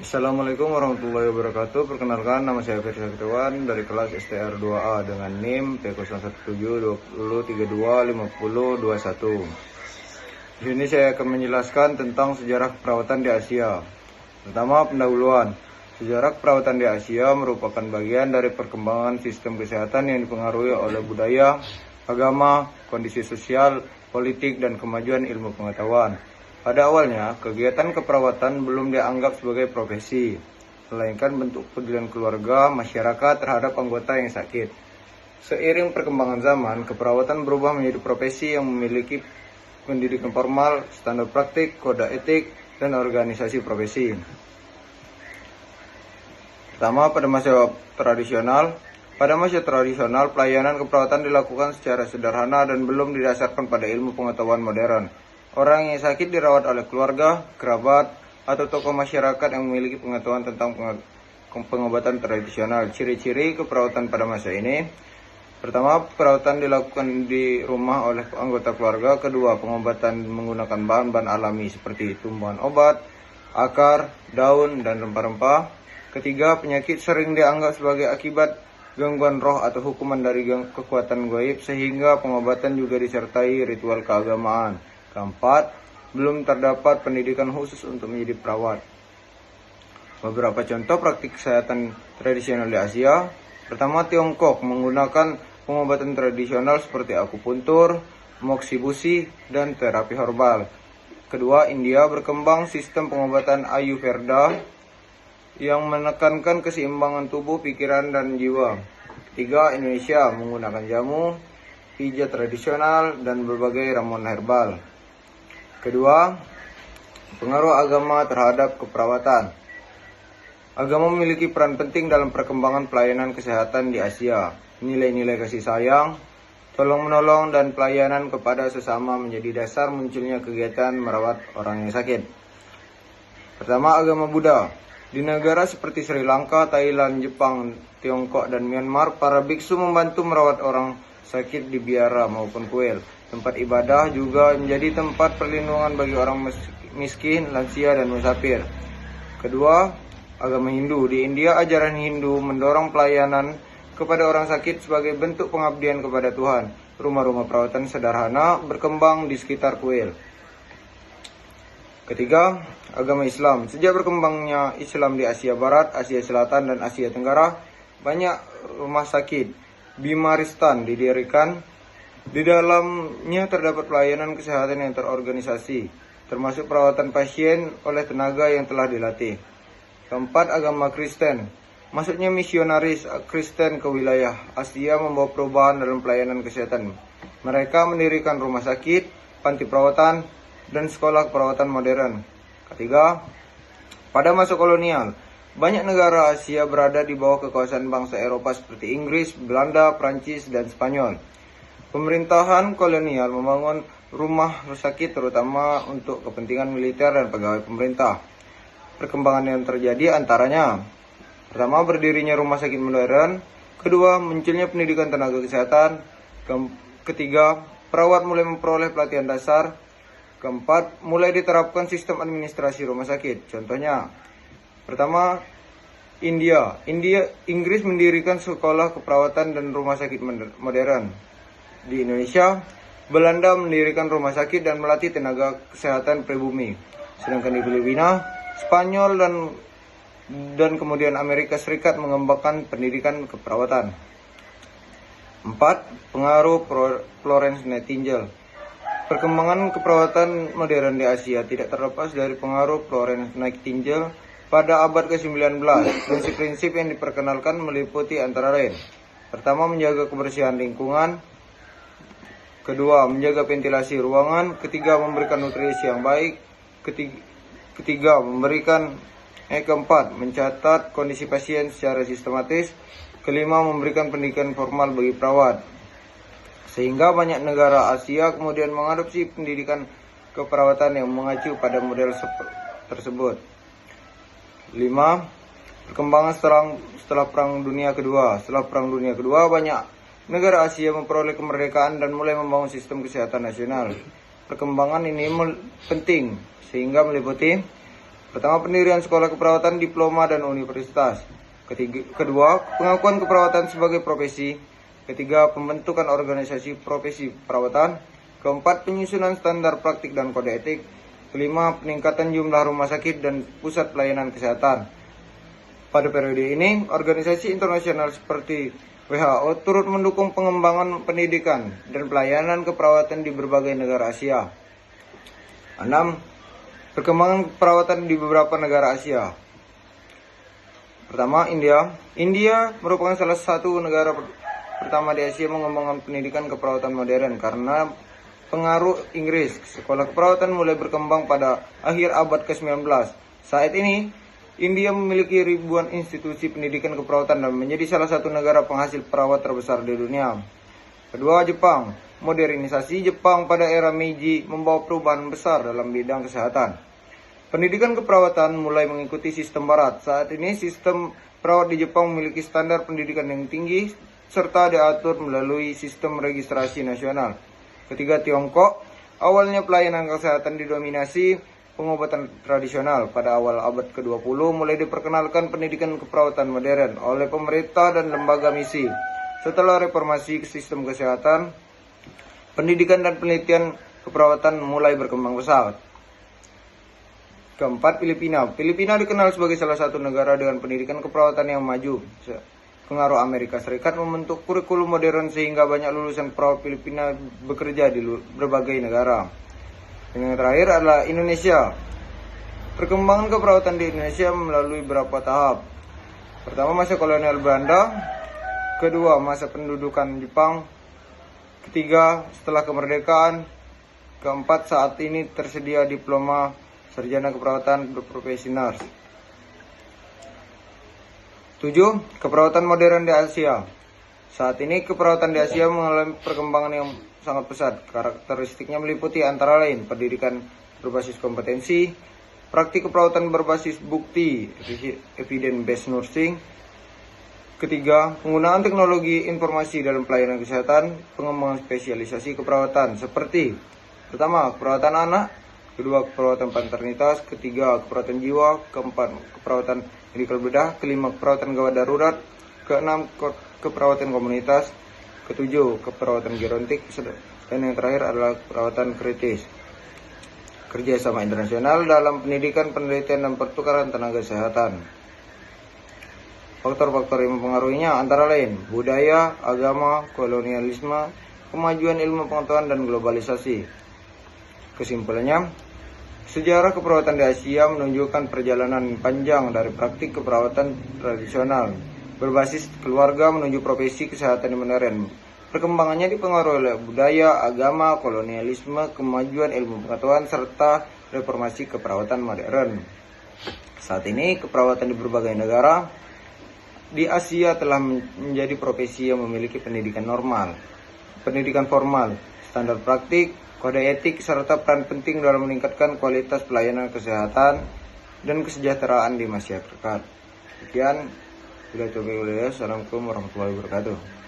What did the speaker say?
Assalamualaikum warahmatullahi wabarakatuh. Perkenalkan, nama saya Firsa Setiawan dari kelas STR 2A dengan NIM P01720325021. Di sini saya akan menjelaskan tentang sejarah keperawatan di Asia. Pertama, pendahuluan. Sejarah keperawatan di Asia merupakan bagian dari perkembangan sistem kesehatan yang dipengaruhi oleh budaya, agama, kondisi sosial, politik, dan kemajuan ilmu pengetahuan. Pada awalnya, kegiatan keperawatan belum dianggap sebagai profesi, melainkan bentuk pedulian keluarga, masyarakat terhadap anggota yang sakit. Seiring perkembangan zaman, keperawatan berubah menjadi profesi yang memiliki pendidikan formal, standar praktik, kode etik, dan organisasi profesi. Pertama, pada masa tradisional, pelayanan keperawatan dilakukan secara sederhana dan belum didasarkan pada ilmu pengetahuan modern. Orang yang sakit dirawat oleh keluarga, kerabat, atau tokoh masyarakat yang memiliki pengetahuan tentang pengobatan tradisional. Ciri-ciri keperawatan pada masa ini: pertama, perawatan dilakukan di rumah oleh anggota keluarga. Kedua, pengobatan menggunakan bahan-bahan alami seperti tumbuhan obat, akar, daun, dan rempah-rempah. Ketiga, penyakit sering dianggap sebagai akibat gangguan roh atau hukuman dari kekuatan gaib, sehingga pengobatan juga disertai ritual keagamaan. Keempat, belum terdapat pendidikan khusus untuk menjadi perawat. Beberapa contoh praktik kesehatan tradisional di Asia. Pertama, Tiongkok menggunakan pengobatan tradisional seperti akupuntur, moksibusi, dan terapi herbal. Kedua, India berkembang sistem pengobatan Ayurveda yang menekankan keseimbangan tubuh, pikiran, dan jiwa. Ketiga, Indonesia menggunakan jamu, pijat tradisional, dan berbagai ramuan herbal. Kedua, pengaruh agama terhadap keperawatan. Agama memiliki peran penting dalam perkembangan pelayanan kesehatan di Asia. Nilai-nilai kasih sayang, tolong-menolong, dan pelayanan kepada sesama menjadi dasar munculnya kegiatan merawat orang yang sakit. Pertama, agama Buddha. Di negara seperti Sri Lanka, Thailand, Jepang, Tiongkok, dan Myanmar, para biksu membantu merawat orang sakit di biara maupun kuil. Tempat ibadah juga menjadi tempat perlindungan bagi orang miskin, lansia, dan musafir. Kedua, agama Hindu. Di India, ajaran Hindu mendorong pelayanan kepada orang sakit sebagai bentuk pengabdian kepada Tuhan. Rumah-rumah perawatan sederhana berkembang di sekitar kuil. Ketiga, agama Islam. Sejak berkembangnya Islam di Asia Barat, Asia Selatan, dan Asia Tenggara, banyak rumah sakit Bimaristan didirikan. Di dalamnya terdapat pelayanan kesehatan yang terorganisasi, termasuk perawatan pasien oleh tenaga yang telah dilatih. Keempat, agama Kristen. Masuknya misionaris Kristen ke wilayah Asia membawa perubahan dalam pelayanan kesehatan. Mereka mendirikan rumah sakit, panti perawatan, dan sekolah perawatan modern. Ketiga, pada masa kolonial, banyak negara Asia berada di bawah kekuasaan bangsa Eropa seperti Inggris, Belanda, Prancis, dan Spanyol. Pemerintahan kolonial membangun rumah sakit terutama untuk kepentingan militer dan pegawai pemerintah. Perkembangan yang terjadi antaranya: pertama, berdirinya rumah sakit modern. Kedua, munculnya pendidikan tenaga kesehatan. Ketiga, perawat mulai memperoleh pelatihan dasar. Keempat, mulai diterapkan sistem administrasi rumah sakit. Contohnya, pertama, Inggris mendirikan sekolah keperawatan dan rumah sakit modern. Di Indonesia, Belanda mendirikan rumah sakit dan melatih tenaga kesehatan pribumi. Sedangkan di Filipina, Spanyol dan kemudian Amerika Serikat mengembangkan pendidikan keperawatan. 4. Pengaruh Florence Nightingale. Perkembangan keperawatan modern di Asia tidak terlepas dari pengaruh Florence Nightingale pada abad ke-19. Prinsip-prinsip yang diperkenalkan meliputi antara lain: pertama, menjaga kebersihan lingkungan. Kedua, menjaga ventilasi ruangan. Ketiga, memberikan nutrisi yang baik. Keempat, mencatat kondisi pasien secara sistematis. Kelima, memberikan pendidikan formal bagi perawat. Sehingga banyak negara Asia kemudian mengadopsi pendidikan keperawatan yang mengacu pada model tersebut. 5. Perkembangan setelah Perang Dunia Kedua. Setelah Perang Dunia Kedua, banyak negara Asia memperoleh kemerdekaan dan mulai membangun sistem kesehatan nasional. Perkembangan ini penting sehingga meliputi Pertama, pendirian sekolah keperawatan, diploma, dan universitas. Kedua, pengakuan keperawatan sebagai profesi. Ketiga, pembentukan organisasi profesi perawatan. Keempat, penyusunan standar praktik dan kode etik. Kelima, peningkatan jumlah rumah sakit dan pusat pelayanan kesehatan. Pada periode ini, organisasi internasional seperti WHO turut mendukung pengembangan pendidikan dan pelayanan keperawatan di berbagai negara Asia. 6. Perkembangan perawatan di beberapa negara Asia. Pertama, India. India merupakan salah satu negara pertama di Asia mengembangkan pendidikan keperawatan modern karena pengaruh Inggris. Sekolah keperawatan mulai berkembang pada akhir abad ke-19. Saat ini, India memiliki ribuan institusi pendidikan keperawatan dan menjadi salah satu negara penghasil perawat terbesar di dunia. Kedua, Jepang. Modernisasi Jepang pada era Meiji membawa perubahan besar dalam bidang kesehatan. Pendidikan keperawatan mulai mengikuti sistem barat. Saat ini sistem perawat di Jepang memiliki standar pendidikan yang tinggi serta diatur melalui sistem registrasi nasional. Ketiga, Tiongkok. Awalnya pelayanan kesehatan didominasi pengobatan tradisional. Pada awal abad ke-20 mulai diperkenalkan pendidikan keperawatan modern oleh pemerintah dan lembaga misi. Setelah reformasi sistem kesehatan, pendidikan dan penelitian keperawatan mulai berkembang pesat. Keempat, Filipina. Filipina dikenal sebagai salah satu negara dengan pendidikan keperawatan yang maju. Pengaruh Amerika Serikat membentuk kurikulum modern sehingga banyak lulusan perawat Filipina bekerja di berbagai negara. Dan yang terakhir adalah Indonesia. Perkembangan keperawatan di Indonesia melalui beberapa tahap. Pertama, masa kolonial Belanda. Kedua, masa pendudukan Jepang. Ketiga, setelah kemerdekaan. Keempat, saat ini tersedia diploma sarjana keperawatan berprofesi nurse. 7. Keperawatan modern di Asia. Saat ini keperawatan di Asia mengalami perkembangan yang sangat pesat. Karakteristiknya meliputi antara lain pendidikan berbasis kompetensi, praktik keperawatan berbasis bukti, evidence based nursing. Ketiga, penggunaan teknologi informasi dalam pelayanan kesehatan, pengembangan spesialisasi keperawatan seperti pertama, keperawatan anak, kedua, keperawatan paternitas, ketiga, keperawatan jiwa, keempat, keperawatan medikal bedah, kelima, keperawatan gawat darurat, keenam, keperawatan komunitas, ketujuh, keperawatan gerontik, dan yang terakhir adalah perawatan kritis. Kerjasama internasional dalam pendidikan, penelitian, dan pertukaran tenaga kesehatan. Faktor-faktor yang mempengaruhinya antara lain budaya, agama, kolonialisme, kemajuan ilmu pengetahuan, dan globalisasi. Kesimpulannya, sejarah keperawatan di Asia menunjukkan perjalanan panjang dari praktik keperawatan tradisional berbasis keluarga menuju profesi kesehatan yang modern. Perkembangannya dipengaruhi oleh budaya, agama, kolonialisme, kemajuan ilmu pengetahuan, serta reformasi keperawatan modern. Saat ini, keperawatan di berbagai negara di Asia telah menjadi profesi yang memiliki pendidikan formal, standar praktik, kode etik, serta peran penting dalam meningkatkan kualitas pelayanan kesehatan dan kesejahteraan di masyarakat. Sekian, bila coba. Assalamualaikum warahmatullahi wabarakatuh.